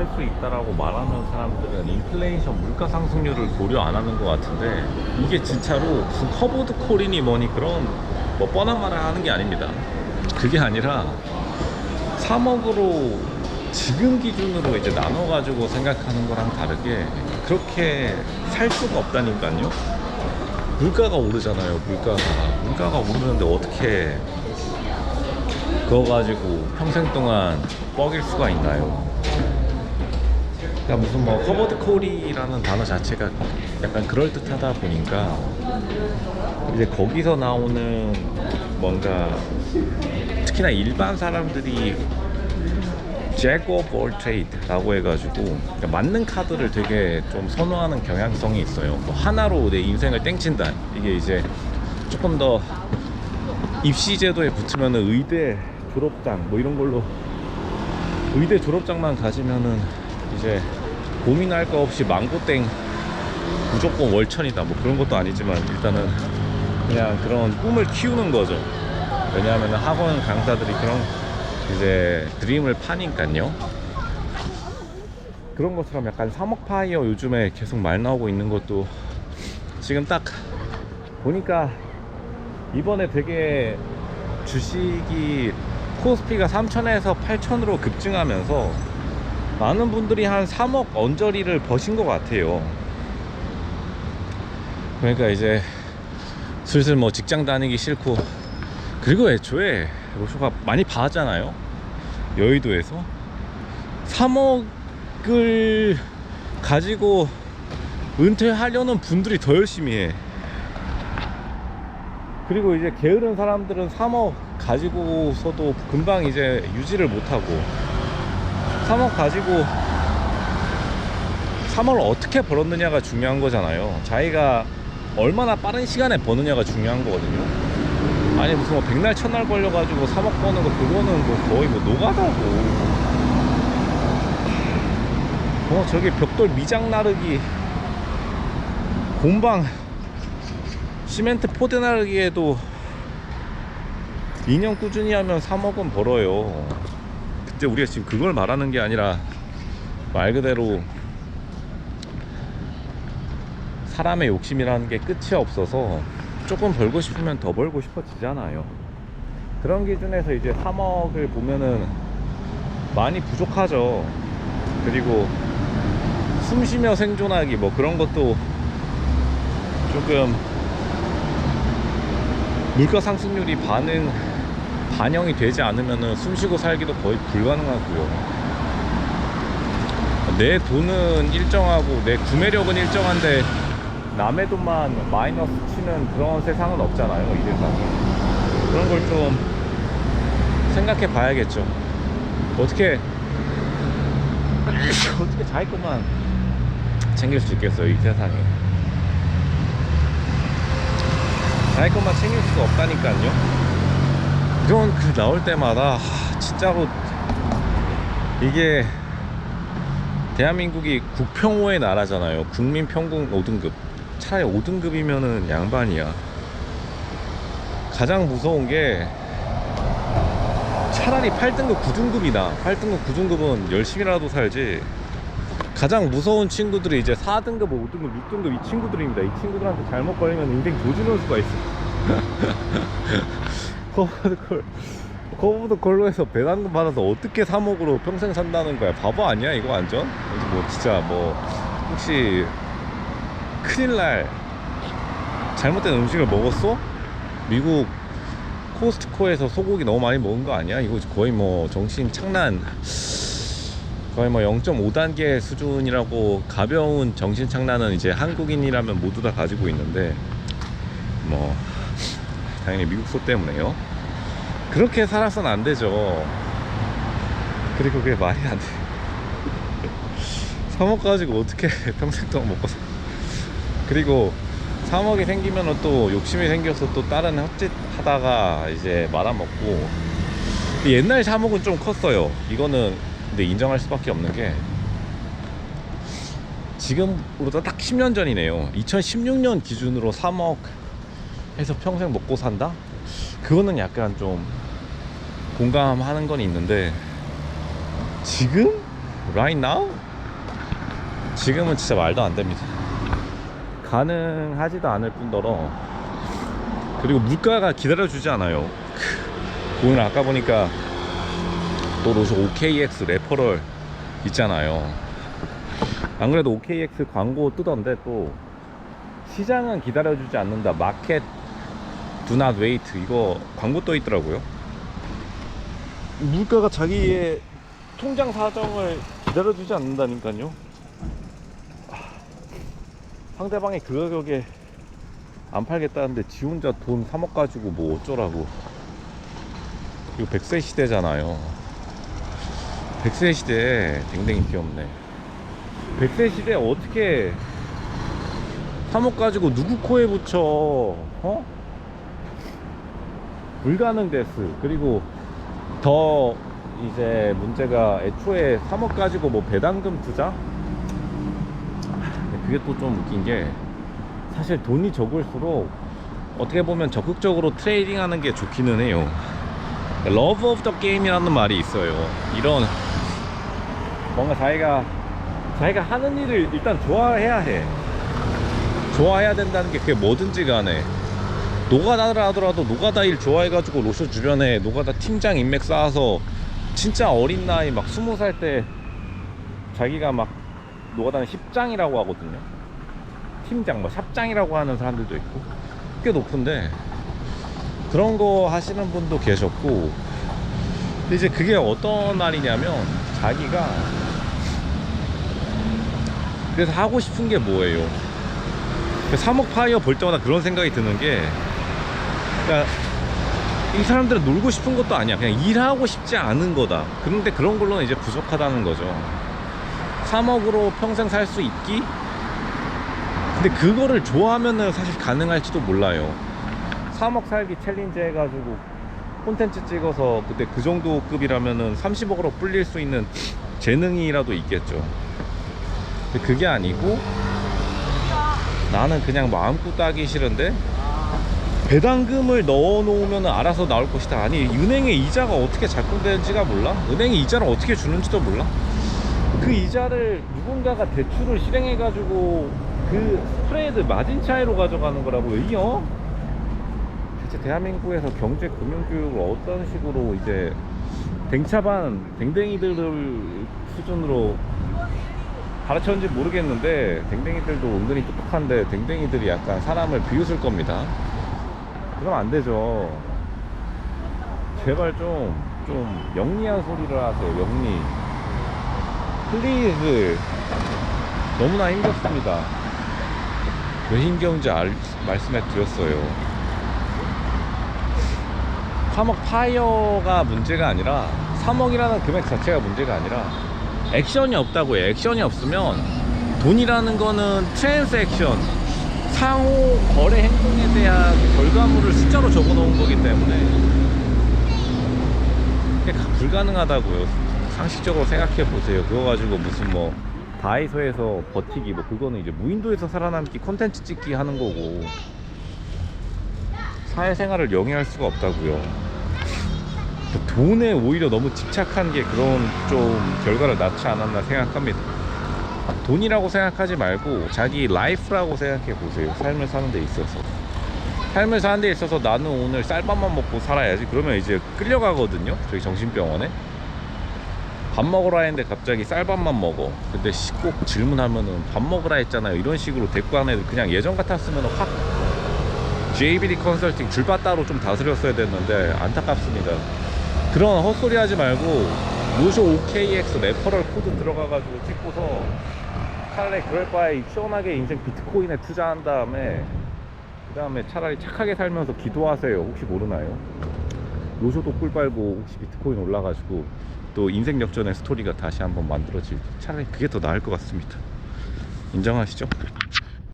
살 수 있다라고 말하는 사람들은 인플레이션 물가 상승률을 고려 안 하는 것 같은데, 이게 진짜로 무슨 커버드 콜이니 뭐니 그런 뭐 뻔한 말을 하는 게 아닙니다. 그게 아니라 3억으로 지금 기준으로 이제 나눠가지고 생각하는 거랑 다르게 그렇게 살 수가 없다니까요. 물가가 오르잖아요. 물가가 오르는데 어떻게 그거 가지고 평생 동안 뻐길 수가 있나요? 그러니까 무슨 뭐 커버드 콜이라는 단어 자체가 약간 그럴듯하다 보니까 이제 거기서 나오는 뭔가, 특히나 일반 사람들이 잭 오브 올 트레이드라고 해가지고 그러니까 맞는 카드를 되게 좀 선호하는 경향성이 있어요. 뭐 하나로 내 인생을 땡친다, 이게 이제 조금 더 입시 제도에 붙으면은 의대 졸업장 뭐 이런 걸로, 의대 졸업장만 가지면은 이제 고민할 거 없이 망고땡 무조건 월천이다 뭐 그런 것도 아니지만, 일단은 그냥 그런 꿈을 키우는 거죠. 왜냐하면 학원 강사들이 그런 이제 드림을 파니까요. 그런 것처럼 약간 3억 파이어 요즘에 계속 말 나오고 있는 것도 지금 딱 보니까 이번에 되게 주식이 코스피가 3천에서 8천으로 급증하면서 많은 분들이 한 3억 언저리를 버신 것 같아요. 그러니까 이제 슬슬 뭐 직장 다니기 싫고, 그리고 애초에 로쇼가 많이 봐왔잖아요. 여의도에서 3억을 가지고 은퇴하려는 분들이 더 열심히 해. 그리고 이제 게으른 사람들은 3억 가지고서도 금방 이제 유지를 못하고, 3억 가지고 3억을 어떻게 벌었느냐가 중요한 거잖아요. 자기가 얼마나 빠른 시간에 버느냐가 중요한 거거든요. 아니 무슨 뭐 백날 첫날 걸려가지고 3억 버는 거, 그거는 뭐 거의 뭐 노가다고. 저기 벽돌 미장 나르기, 공방 시멘트 포대 나르기에도 2년 꾸준히 하면 3억은 벌어요. 그때 우리가 지금 그걸 말하는 게 아니라 말 그대로 사람의 욕심이라는 게 끝이 없어서 조금 벌고 싶으면 더 벌고 싶어지잖아요. 그런 기준에서 이제 3억을 보면은 많이 부족하죠. 그리고 숨쉬며 생존하기 뭐 그런 것도 조금 물가 상승률이 반영이 되지 않으면은 숨쉬고 살기도 거의 불가능하고요. 내 돈은 일정하고 내 구매력은 일정한데 남의 돈만 마이너스 치는 그런 세상은 없잖아요, 이 세상에. 그런 걸 좀 생각해 봐야겠죠. 어떻게 자기 것만 챙길 수 있겠어요, 이 세상에. 자기 것만 챙길 수가 없다니까요. 이런 글 나올 때마다 진짜로 이게 대한민국이 국평호의 나라잖아요. 국민평균 5등급. 차라리 5등급이면은 양반이야. 가장 무서운 게 차라리 8등급 9등급이다. 8등급 9등급은 열심히라도 살지. 가장 무서운 친구들이 이제 4등급 5등급 6등급 이 친구들입니다. 이 친구들한테 잘못 걸리면 인생 조지는 수가 있어. 커브드 콜로 해서 배당금 받아서 어떻게 3억으로 평생 산다는 거야. 바보 아니야 이거 완전? 뭐 진짜 뭐 혹시 큰일날 잘못된 음식을 먹었어? 미국 코스트코에서 소고기 너무 많이 먹은 거 아니야? 이거 거의 뭐 정신 착란, 거의 뭐 0.5단계 수준이라고. 가벼운 정신 착란은 이제 한국인이라면 모두 다 가지고 있는데, 뭐 당연히 미국 소 때문에요. 그렇게 살아서는 안 되죠. 그리고 그게 말이 안 돼. 3억 가지고 어떻게 평생 동안 먹고 살. 그리고 3억이 생기면 또 욕심이 생겨서 또 다른 헛짓 하다가 이제 말아먹고. 옛날 3억은 좀 컸어요. 이거는 근데 인정할 수밖에 없는 게, 지금보다 딱 10년 전이네요. 2016년 기준으로 3억 해서 평생 먹고 산다? 그거는 약간 좀 공감하는 건 있는데, 지금 Right now? 지금은 진짜 말도 안 됩니다. 가능하지도 않을 뿐더러 그리고 물가가 기다려주지 않아요. 오늘 아까 보니까 또 로쇼 OKX 레퍼럴 있잖아요. 안 그래도 OKX 광고 뜨던데 또 시장은 기다려주지 않는다, 마켓 do not wait, 이거 광고 떠 있더라고요. 물가가 자기의 통장 사정을 기다려주지 않는다니까요. 상대방이 그 가격에 안 팔겠다는데 지 혼자 돈 3억 가지고 뭐 어쩌라고. 이거 100세 시대잖아요. 100세 시대에 댕댕이 귀엽네. 100세 시대에 어떻게 3억 가지고 누구 코에 붙여, 어? 불가능데스. 그리고 더 이제 문제가 애초에 3억 가지고 뭐 배당금 투자? 그게 또 좀 웃긴 게 사실 돈이 적을수록 어떻게 보면 적극적으로 트레이딩 하는 게 좋기는 해요. Love of the game이라는 말이 있어요. 이런 뭔가 자기가 하는 일을 일단 좋아해야 해. 좋아해야 된다는 게 그게 뭐든지 간에, 노가다를 하더라도 노가다 일 좋아해가지고 로쇼 주변에 노가다 팀장 인맥 쌓아서 진짜 어린 나이 막 20살 때 자기가 막 노가다는 10장이라고 하거든요. 팀장, 뭐 샵장이라고 하는 사람들도 있고 꽤 높은데, 그런 거 하시는 분도 계셨고. 근데 이제 그게 어떤 말이냐면 자기가 그래서 하고 싶은 게 뭐예요. 3억 파이어 볼 때마다 그런 생각이 드는 게, 그러니까 이 사람들은 놀고 싶은 것도 아니야. 그냥 일하고 싶지 않은 거다. 그런데 그런 걸로는 이제 부족하다는 거죠. 3억으로 평생 살 수 있기? 근데 그거를 좋아하면은 사실 가능할지도 몰라요. 3억 살기 챌린지 해가지고 콘텐츠 찍어서 그때 그 정도 급이라면은 30억으로 불릴 수 있는 재능이라도 있겠죠. 근데 그게 아니고 나는 그냥 마음껏 따기 싫은데 배당금을 넣어놓으면 알아서 나올 것이다. 아니, 은행의 이자가 어떻게 작동되는지가 몰라? 은행이 이자를 어떻게 주는지도 몰라? 그 이자를 누군가가 대출을 실행해가지고 그 스프레드 마진 차이로 가져가는 거라고요. 이요? 대체 대한민국에서 경제 금융교육을 어떤 식으로 이제 댕차반 댕댕이들을 수준으로 가르쳤는지 모르겠는데, 댕댕이들도 은근히 똑똑한데 댕댕이들이 약간 사람을 비웃을 겁니다. 그럼 안 되죠. 제발 좀 영리한 소리를 하세요. 영리. 플리즈. 너무나 힘겹습니다. 왜 힘겨운지 말씀해 드렸어요. 3억 파이어가 문제가 아니라 3억이라는 금액 자체가 문제가 아니라 액션이 없다고요. 액션이 없으면 돈이라는 거는 트랜스액션, 상호 거래 행동에 대한 결과물을 숫자로 적어 놓은 거기 때문에 그게 불가능하다고요. 상식적으로 생각해 보세요. 그거 가지고 무슨 뭐 다이소에서 버티기, 뭐 그거는 이제 무인도에서 살아남기, 콘텐츠 찍기 하는 거고 사회생활을 영위할 수가 없다고요. 돈에 오히려 너무 집착한 게 그런 좀 결과를 낳지 않았나 생각합니다. 돈이라고 생각하지 말고 자기 라이프라고 생각해 보세요. 삶을 사는 데 있어서. 삶을 사는 데 있어서 나는 오늘 쌀밥만 먹고 살아야지. 그러면 이제 끌려가거든요. 저기 정신병원에. 밥 먹으라 했는데 갑자기 쌀밥만 먹어. 근데 꼭 질문하면은 밥 먹으라 했잖아요. 이런 식으로 데리고 가는 애들, 그냥 예전 같았으면 확 JBD 컨설팅 줄바 따로 좀 다스렸어야 됐는데 안타깝습니다. 그런 헛소리 하지 말고 로쇼 OKX 레퍼럴 코드 들어가가지고 찍고서 차라리 그럴 바에 시원하게 인생 비트코인에 투자한 다음에 그 다음에 차라리 착하게 살면서 기도하세요. 혹시 모르나요? 로쇼도 꿀 빨고 혹시 비트코인 올라가지고 또 인생 역전의 스토리가 다시 한번 만들어질, 차라리 그게 더 나을 것 같습니다. 인정하시죠?